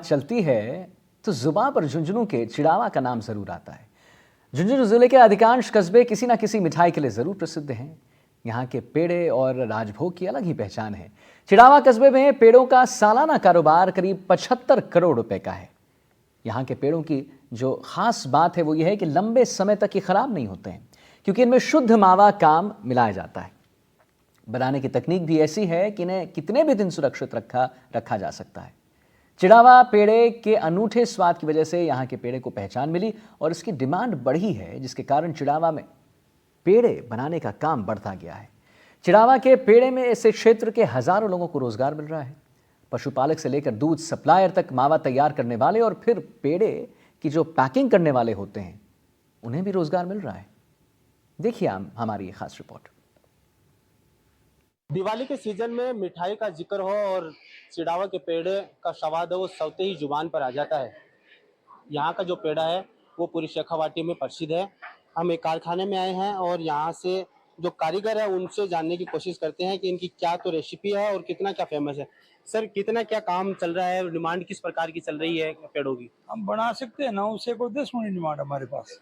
चलती है तो जुबान पर झुंझुनू के चिड़ावा का नाम जरूर आता है। झुंझुनू जिले के अधिकांश कस्बे किसी ना किसी मिठाई के लिए जरूर प्रसिद्ध हैं। यहाँ के पेड़े और राजभोग की अलग ही पहचान है। चिड़ावा कस्बे में पेड़ों का सालाना कारोबार करीब 75 करोड़ रुपए का है। यहाँ के पेड़ों की जो खास बात है वो ये है कि लंबे समय तक ये खराब नहीं होते हैं, क्योंकि इनमें शुद्ध मावा काम मिलाया जाता है। बनाने की तकनीक भी ऐसी है कि इन्हें कितने भी दिन सुरक्षित रखा जा सकता है। चिड़ावा पेड़े के अनूठे स्वाद की वजह से यहाँ के पेड़े को पहचान मिली और इसकी डिमांड बढ़ी है, जिसके कारण चिड़ावा में पेड़े बनाने का काम बढ़ता गया है। चिड़ावा के पेड़े में ऐसे क्षेत्र के हजारों लोगों को रोजगार मिल रहा है। पशुपालक से लेकर दूध सप्लायर तक मावा तैयार करने वाले और फिर पेड़े की जो पैकिंग करने वाले होते हैं, उन्हें भी रोजगार मिल रहा है। देखिए हमारी ये खास रिपोर्ट। दिवाली के सीजन में मिठाई का जिक्र हो और चिड़ावा के पेड़े का स्वाद है वो सबसे ही जुबान पर आ जाता है। यहाँ का जो पेड़ा है वो पूरी शेखावाटी में प्रसिद्ध है। हम एक कारखाने में आए हैं और यहाँ से जो कारीगर है उनसे जानने की कोशिश करते हैं कि इनकी क्या तो रेसिपी है और कितना क्या फेमस है। सर, कितना क्या काम चल रहा है, डिमांड किस प्रकार की चल रही है पेड़ों की? हम बना सकते हैं ना, उससे कोई 10 गुनी डिमांड हमारे पास।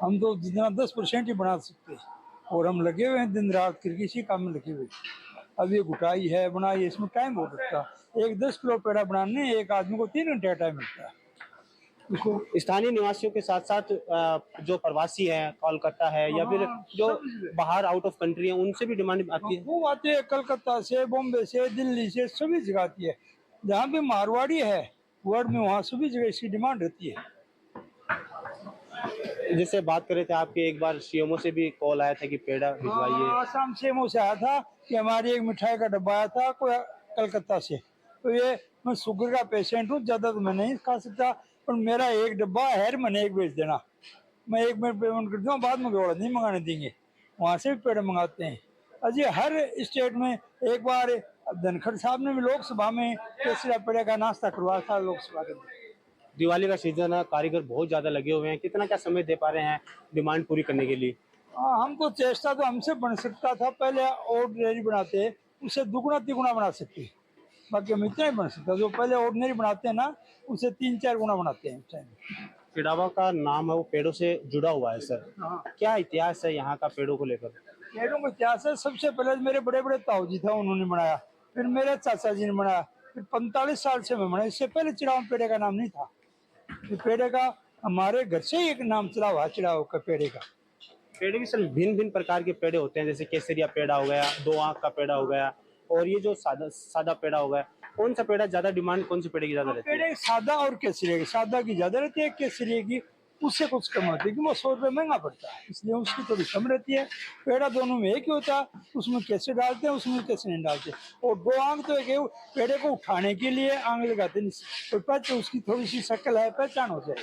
हम तो जितना 10% ही बना सकते हैं और हम लगे हुए हैं दिन रात किसी काम में लगे हुए। अब ये गुटाई है, बनाई, इसमें टाइम बहुत लगता है। एक 10 किलो पेड़ा बनाने एक आदमी को 3 घंटे का टाइम लगता है। स्थानीय निवासियों के साथ साथ जो प्रवासी हैं, कोलकाता है या फिर जो बाहर आउट ऑफ कंट्री है, उनसे भी डिमांड आती है। वो आते हैं कलकत्ता से, बॉम्बे से, दिल्ली से, सभी जगह आती है। जहाँ भी मारवाड़ी है वर्ल्ड में, वहाँ सभी जगह इसकी डिमांड रहती है। जिससे बात कर रहे थे आपके, एक बार सीएमओ से भी कॉल आया था कि पेड़ा भिजवाइए। आसाम सीएमओ से आया था कि हमारी एक मिठाई का डब्बा आया था कोई कलकत्ता से। तो ये मैं शुगर का पेशेंट हूँ, ज्यादा तो मैं नहीं खा सकता, पर मेरा एक डब्बा है, मैंने एक भेज देना। मैं एक मिनट पेमेंट कर दूंगा, बाद में और नहीं मंगाने देंगे। वहाँ से भी पेड़े मंगाते हैं। अजय हर स्टेट में। एक बार धनखड़ साहब ने भी लोकसभा में केसरिया पेड़े का नाश्ता करवाया था लोकसभा के अंदर। दिवाली का सीजन है, कारीगर बहुत ज्यादा लगे हुए हैं, कितना क्या समय दे पा रहे हैं डिमांड पूरी करने के लिए? हाँ, हमको चेष्टा तो हमसे बन सकता था, पहले ऑर्डिनरी बनाते उससे दुगुना तिगुना बना सकते, बाकी हम इतना ही बन सकता। जो पहले ऑर्डिनरी बनाते हैं ना, उससे 3-4 गुना बनाते हैं टाइम। चिड़ावा का नाम है वो पेड़ों से जुड़ा हुआ है। सर, हाँ, क्या इतिहास है यहाँ का पेड़ों को लेकर? पेड़ों का इतिहास है। सबसे पहले मेरे बड़े बड़े ताऊ जी था, उन्होंने बनाया। फिर मेरे चाचा जी ने बनाया। फिर 45 साल से मैं बनाया। इससे पहले चिड़ावा पेड़े का नाम नहीं था। पेड़े का हमारे घर से ही एक नाम चला हुआ, चिड़ावा का पेड़े का। पेड़े भी सर भिन्न भिन्न प्रकार के पेड़े होते हैं, जैसे केसरिया पेड़ा हो गया, 2 आंख का पेड़ा हो गया, और ये जो सादा पेड़ा हो गया। कौन सा पेड़ा ज्यादा डिमांड, कौन से पेड़े की ज्यादा रहती है? पेड़े सादा और केसरिया की, सादा की ज्यादा रहती है, केसरिया की उससे कुछ कम होती है, कि वो 100 रुपये महंगा पड़ता है, इसलिए उसकी थोड़ी कम रहती है। पेड़ा दोनों में एक ही होता है, उसमें केसर डालते हैं, उसमें केसर नहीं डालते। और 2 आंख तो एक पेड़े को उठाने के लिए आंख लगाते हैं, तो उसकी थोड़ी सी शक्ल है, पहचान हो जाए,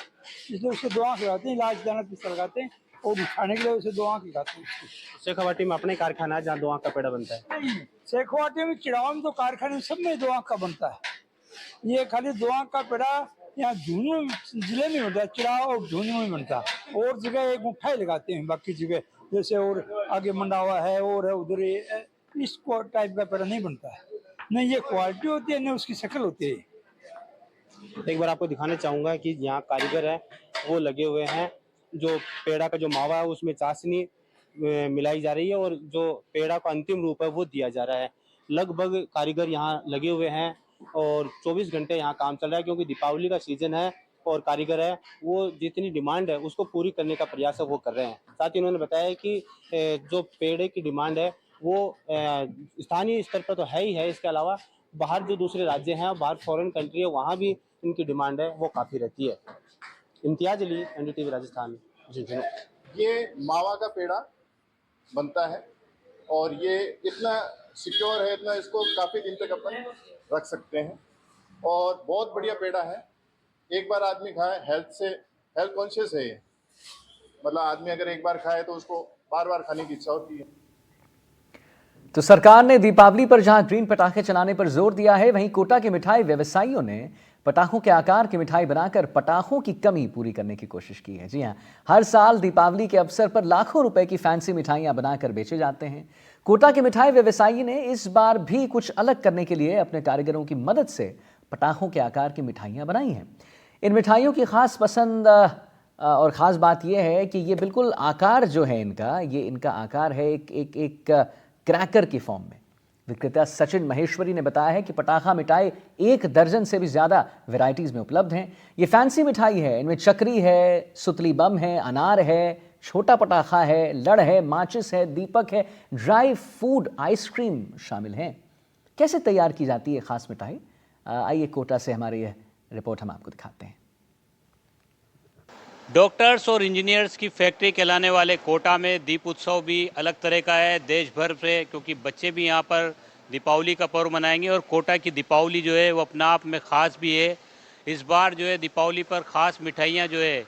इसलिए उसके 2 आंख लगाते हैं। इलाज दाना पिस्ता लगाते हैं और उठाने के लिए उसे 2 आंख लगाते हैं। शेखावाटी में अपने कारखाना है जहाँ 2 आंख का पेड़ा बनता है? नहीं, शेखावाटी में, चिड़ावा में तो कारखाने सब में 2 आंख का बनता है। ये खाली 2 आंख का पेड़ा यहाँ झुंझुनू जिले में होता है, चिड़ावा और झुंझुनू में बनता है। और जगह एक मुठाई लगाते हैं, बाकी जगह जैसे और आगे मंडावा है और है उधर, इस टाइप का पेड़ा नहीं बनता है। नहीं ये क्वालिटी होती है, नहीं उसकी शक्ल होती है। एक बार आपको दिखाना चाहूंगा कि यहाँ कारीगर है वो लगे हुए हैं। जो पेड़ा का जो मावा है उसमें चाशनी मिलाई जा रही है और जो पेड़ा का अंतिम रूप है वो दिया जा रहा है। लगभग कारीगर यहाँ लगे हुए हैं और 24 घंटे यहाँ काम चल रहा है, क्योंकि दीपावली का सीजन है और कारीगर है वो जितनी डिमांड है उसको पूरी करने का प्रयास है वो कर रहे हैं। साथ ही उन्होंने बताया कि जो पेड़े की डिमांड है वो स्थानीय स्तर पर तो है ही है, इसके अलावा बाहर जो दूसरे राज्य हैं, बाहर फॉरेन कंट्री है, वहाँ भी इनकी डिमांड है वो काफ़ी रहती है। इम्तियाज अली, एनडीटीवी राजस्थान, झुंझुनू। ये मावा का पेड़ा बनता है और ये इतना सिक्योर है, इतना इसको काफ़ी दिन तक अपन रख सकते हैं और बहुत बढ़िया पेड़ा है। एक बार आदमी खाए, हेल्थ कॉन्शियस है ये, मतलब आदमी अगर एक बार खाए तो उसको बार बार खाने की इच्छा होती है। तो सरकार ने दीपावली पर जहां ग्रीन पटाखे चलाने पर जोर दिया है, वहीं कोटा के मिठाई व्यवसायियों ने पटाखों के आकार की मिठाई बनाकर पटाखों की कमी पूरी करने की कोशिश की है। जी हां, हर साल दीपावली के अवसर पर लाखों रुपए की फैंसी मिठाइयां बनाकर बेचे जाते हैं। कोटा के मिठाई व्यवसायी ने इस बार भी कुछ अलग करने के लिए अपने कारीगरों की मदद से पटाखों के आकार की मिठाइयाँ बनाई हैं। इन मिठाइयों की ख़ास पसंद और ख़ास बात यह है कि ये बिल्कुल आकार जो है इनका आकार है एक क्रैकर की फॉर्म में। विक्रेता सचिन महेश्वरी ने बताया है कि पटाखा मिठाई 1 दर्जन से भी ज़्यादा वैरायटीज़ में उपलब्ध हैं। ये फैंसी मिठाई है, इनमें चकरी है, सुतली बम है, अनार है, छोटा पटाखा है, लड़ है, माचिस है, दीपक है, ड्राई फूड आइसक्रीम शामिल हैं। कैसे तैयार की जाती है खास मिठाई? आइए कोटा से हमारी यह रिपोर्ट हम आपको दिखाते हैं। डॉक्टर्स और इंजीनियर्स की फैक्ट्री कहलाने वाले कोटा में दीप उत्सव भी अलग तरह का है देश भर से, क्योंकि बच्चे भी यहाँ पर दीपावली का पर्व मनाएंगे और कोटा की दीपावली जो है वो अपने आप में ख़ास भी है। इस बार जो है दीपावली पर ख़ास मिठाइयाँ जो है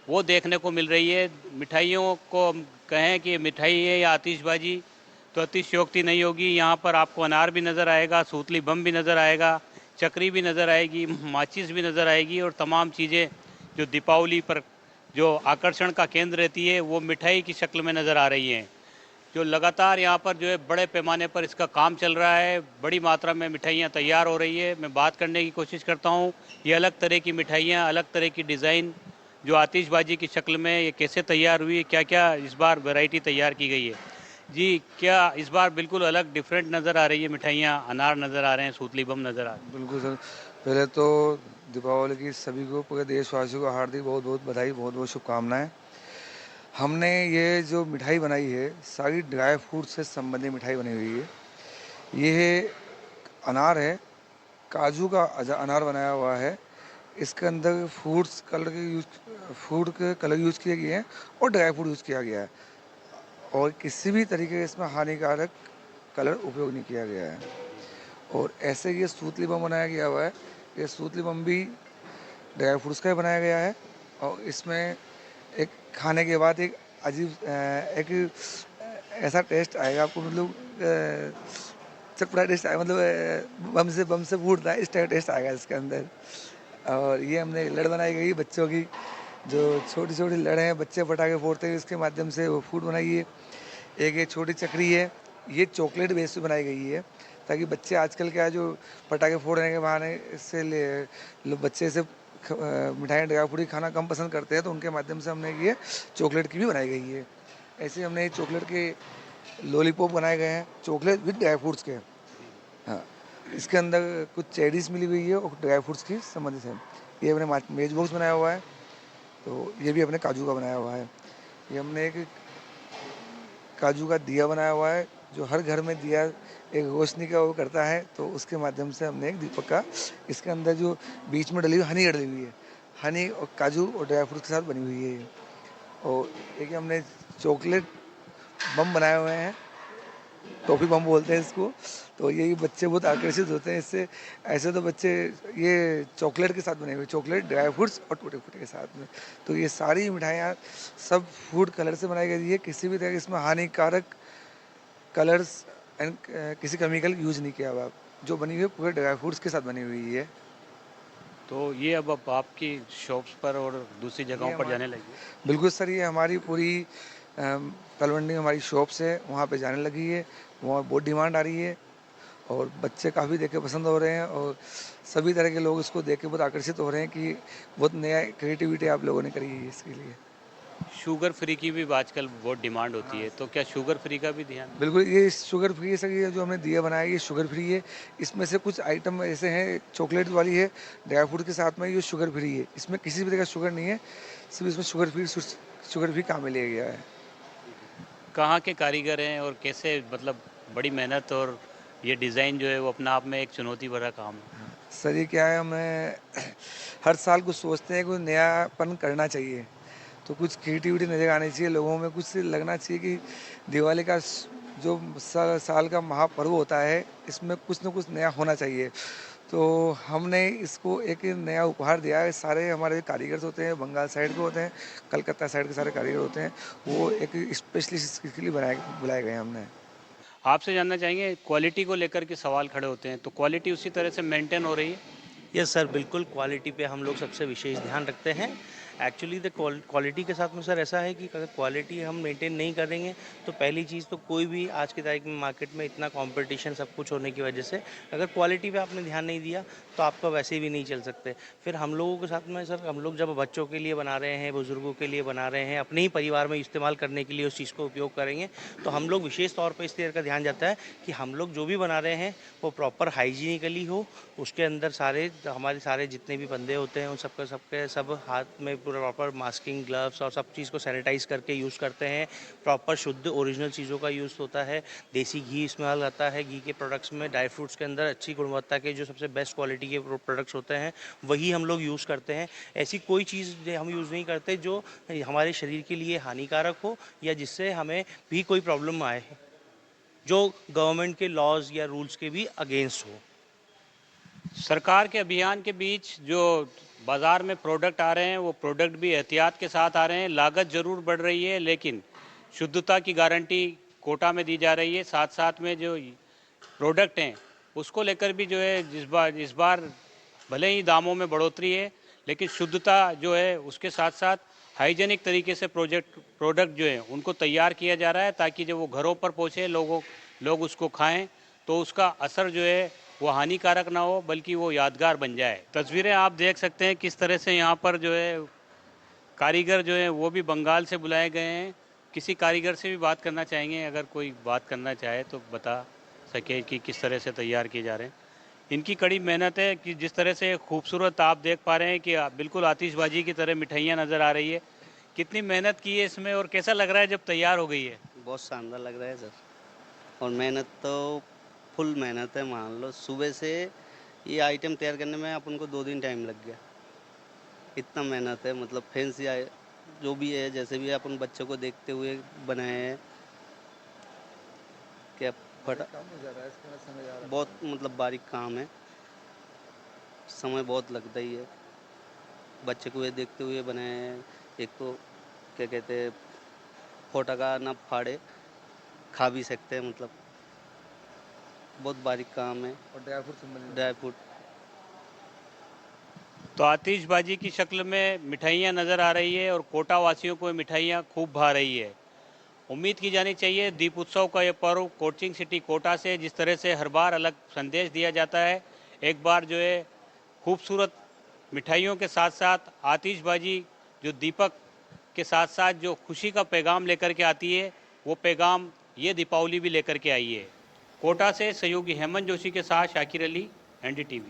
वो देखने को मिल रही है। मिठाइयों को हम कहें कि मिठाई है या आतिशबाजी तो अतिशयोक्ति नहीं होगी। यहाँ पर आपको अनार भी नज़र आएगा, सूतली बम भी नज़र आएगा, चकरी भी नज़र आएगी, माचिस भी नज़र आएगी और तमाम चीज़ें जो दीपावली पर जो आकर्षण का केंद्र रहती है वो मिठाई की शक्ल में नज़र आ रही हैं। जो लगातार यहाँ पर जो है बड़े पैमाने पर इसका काम चल रहा है, बड़ी मात्रा में मिठाइयाँ तैयार हो रही है। मैं बात करने की कोशिश करता हूँ, ये अलग तरह की मिठाइयाँ, अलग तरह की डिज़ाइन जो आतिशबाजी की शक्ल में ये कैसे तैयार हुई, क्या क्या इस बार वैरायटी तैयार की गई है। जी, क्या इस बार बिल्कुल अलग डिफरेंट नज़र आ रही है मिठाइयाँ? अनार नज़र आ रहे हैं, सूतली बम नज़र आ रहे हैं। बिल्कुल सर। पहले तो दीपावली की सभी को, पूरे देशवासियों को हार्दिक बहुत बहुत बधाई, बहुत बहुत शुभकामनाएं। हमने ये जो मिठाई बनाई है सारी ड्राई फ्रूट से संबंधित मिठाई बनी हुई है। ये अनार है, काजू का अनार बनाया हुआ है। इसके अंदर फूड के कलर यूज़ किए गए हैं और ड्राई फ्रूट यूज़ किया गया है और किसी भी तरीके का इसमें हानिकारक कलर उपयोग नहीं किया गया है। और ऐसे ये सूतली बम बनाया गया हुआ है। ये सूतली बम भी ड्राई फ्रूट्स का ही बनाया गया है और इसमें एक खाने के बाद एक अजीब एक ऐसा टेस्ट आएगा आपको, मतलब चटपटा टेस्ट आएगा, मतलब बम से फूटता है इस टाइप टेस्ट आएगा इसके अंदर। और ये हमने लड़ बनाई गई बच्चों की, जो छोटी छोटी लड़ हैं, बच्चे पटाखे फोड़ते हैं, इसके माध्यम से वो फूड बनाई है। एक ये छोटी चक्री है, ये चॉकलेट बेस पे बनाई गई है ताकि बच्चे आजकल क्या है जो पटाखे फोड़ने के बहाने इससे बच्चे से मिठाई ड्राई फ्रूट खाना कम पसंद करते हैं, तो उनके माध्यम से हमने ये चॉकलेट की भी बनाई गई है। ऐसे हमने चॉकलेट के लॉलीपॉप बनाए गए हैं, चॉकलेट विद ड्राई फ्रूट्स के। हाँ, इसके अंदर कुछ चेरीज मिली हुई है और ड्राई फ्रूट्स की संबंधित है। ये हमने मेज बॉक्स बनाया हुआ है, तो ये भी अपने काजू का बनाया हुआ है। ये हमने एक काजू का दिया बनाया हुआ है, जो हर घर में दिया एक रोशनी का वो करता है, तो उसके माध्यम से हमने एक दीपक का, इसके अंदर जो बीच में डली हुई हनी डली हुई है, हनी और काजू और ड्राई फ्रूट के साथ बनी हुई है। और एक हमने चॉकलेट बम बनाए हुए हैं, टॉफी बम बोलते हैं इसको। तो ये बच्चे बहुत आकर्षित होते हैं इससे। ऐसे तो बच्चे ये चॉकलेट के साथ बने हुए, चॉकलेट ड्राई फ्रूट्स और टूटे फूटे के साथ में। तो ये सारी मिठाइयाँ सब फूड कलर से बनाई गई है, किसी भी तरह के इसमें हानिकारक कलर्स एंड किसी केमिकल यूज नहीं किया हुआ। जो बनी हुई है पूरे ड्राई फ्रूट्स के साथ बनी हुई है। तो ये अब आपकी शॉप्स पर और दूसरी जगहों पर जाने लगी? बिल्कुल सर, ये हमारी पूरी तलवंडी में हमारी शॉप्स है, वहाँ पे जाने लगी है। वहाँ बहुत डिमांड आ रही है और बच्चे काफ़ी देख के पसंद हो रहे हैं और सभी तरह के लोग इसको देख के बहुत आकर्षित हो रहे हैं कि बहुत नया क्रिएटिविटी आप लोगों ने करी है इसके लिए। शुगर फ्री की भी आजकल बहुत डिमांड होती है, तो क्या शुगर फ्री का भी ध्यान? बिल्कुल, ये शुगर फ्री है सर। ये जो हमने दिया बनाया ये शुगर फ्री है। इसमें से कुछ आइटम ऐसे हैं, चॉकलेट वाली है ड्राई फ्रूट के साथ में, ये शुगर फ्री है। इसमें किसी भी तरह का शुगर नहीं है, सिर्फ इसमें शुगर फ्री काम में लिया गया है। कहाँ के कारीगर हैं और कैसे, मतलब बड़ी मेहनत और ये डिज़ाइन जो है वो अपने आप में एक चुनौती भरा काम है। सर ये क्या है, हमें हर साल कुछ सोचते हैं, कुछ नयापन करना चाहिए, तो कुछ क्रिएटिविटी नज़र आनी चाहिए लोगों में। कुछ लगना चाहिए कि दिवाली का जो साल का महापर्व होता है, इसमें कुछ ना कुछ नया होना चाहिए। तो हमने इसको एक नया उपहार दिया है। सारे हमारे कारीगर होते हैं, बंगाल साइड के होते हैं, कलकत्ता साइड के सारे कारीगर होते हैं, वो एक स्पेशलिस्ट इसके लिए बुलाए गए हैं हमने। आपसे जानना चाहेंगे, क्वालिटी को लेकर के सवाल खड़े होते हैं, तो क्वालिटी उसी तरह से मेंटेन हो रही है? यस सर, बिल्कुल क्वालिटी पे हम लोग सबसे विशेष ध्यान रखते हैं। एक्चुअली द क्वालिटी के साथ में सर ऐसा है कि अगर क्वालिटी हम मेंटेन नहीं करेंगे तो पहली चीज़ तो कोई भी आज की तारीख में मार्केट में इतना कंपटीशन सब कुछ होने की वजह से अगर क्वालिटी पे आपने ध्यान नहीं दिया तो आपका वैसे भी नहीं चल सकते। फिर हम लोगों के साथ में सर हम लोग जब बच्चों के लिए बना रहे हैं, बुजुर्गों के लिए बना रहे हैं, अपने ही परिवार में इस्तेमाल करने के लिए उस चीज़ को उपयोग करेंगे तो हम लोग विशेष तौर पर इस तरह का ध्यान जाता है कि हम लोग जो भी बना रहे हैं वो प्रॉपर हाइजीनिकली हो, उसके अंदर सारे हमारे सारे जितने भी बंदे होते हैं उन सबके सब हाथ में पूरा प्रॉपर मास्किंग, ग्लव्स और सब चीज़ को सैनिटाइज करके यूज़ करते हैं। प्रॉपर शुद्ध ओरिजिनल चीज़ों का यूज़ होता है। देसी घी इस्तेमाल आता है। घी के प्रोडक्ट्स में ड्राई फ्रूट्स के अंदर अच्छी गुणवत्ता के जो सबसे बेस्ट क्वालिटी के प्रोडक्ट्स होते हैं वही हम लोग यूज़ करते हैं। ऐसी कोई चीज़ हम यूज़ नहीं करते जो हमारे शरीर के लिए हानिकारक हो या जिससे हमें भी कोई प्रॉब्लम आए, जो गवर्नमेंट के लॉज या रूल्स के भी अगेंस्ट हो। सरकार के अभियान के बीच जो बाज़ार में प्रोडक्ट आ रहे हैं वो प्रोडक्ट भी एहतियात के साथ आ रहे हैं। लागत ज़रूर बढ़ रही है लेकिन शुद्धता की गारंटी कोटा में दी जा रही है। साथ साथ में जो प्रोडक्ट हैं उसको लेकर भी जो है इस बार भले ही दामों में बढ़ोतरी है लेकिन शुद्धता जो है उसके साथ साथ हाइजेनिक तरीके से प्रोडक्ट जो है उनको तैयार किया जा रहा है ताकि जब वो घरों पर पहुँचे लोग उसको खाएं तो उसका असर जो है वो हानिकारक ना हो बल्कि वो यादगार बन जाए। तस्वीरें आप देख सकते हैं किस तरह से यहाँ पर जो है कारीगर जो है वो भी बंगाल से बुलाए गए हैं। किसी कारीगर से भी बात करना चाहेंगे, अगर कोई बात करना चाहे तो बता सके कि किस तरह से तैयार किए जा रहे हैं। इनकी कड़ी मेहनत है कि जिस तरह से खूबसूरत आप देख पा रहे हैं कि बिल्कुल आतिशबाजी की तरह मिठाइयाँ नज़र आ रही है। कितनी मेहनत की है इसमें और कैसा लग रहा है जब तैयार हो गई है? बहुत शानदार लग रहा है सर। और मेहनत तो फुल मेहनत है। मान लो सुबह से ये आइटम तैयार करने में अपन को 2 दिन टाइम लग गया। इतना मेहनत है, मतलब फैंसी जो भी है जैसे भी है अपन बच्चों को देखते हुए बनाए हैं। क्या फटा बहुत मतलब बारीक काम है, समय बहुत लगता ही है। बच्चे को ये देखते हुए बनाए हैं। एक तो क्या कहते हैं, फोटा का ना फाड़े, खा भी सकते हैं, मतलब बहुत बारीक काम है। और ड्राई फ्रूट तो आतिशबाजी की शक्ल में मिठाइयाँ नज़र आ रही है और कोटा वासियों को ये मिठाइयाँ खूब भा रही है। उम्मीद की जानी चाहिए दीप उत्सव का ये पर्व कोचिंग सिटी कोटा से जिस तरह से हर बार अलग संदेश दिया जाता है, एक बार जो है खूबसूरत मिठाइयों के साथ साथ आतिशबाजी जो दीपक के साथ साथ जो खुशी का पैगाम लेकर के आती है वो पैगाम ये दीपावली भी लेकर के आई है। कोटा से सहयोगी हेमंत जोशी के साथ शाकिर अली, NDTV।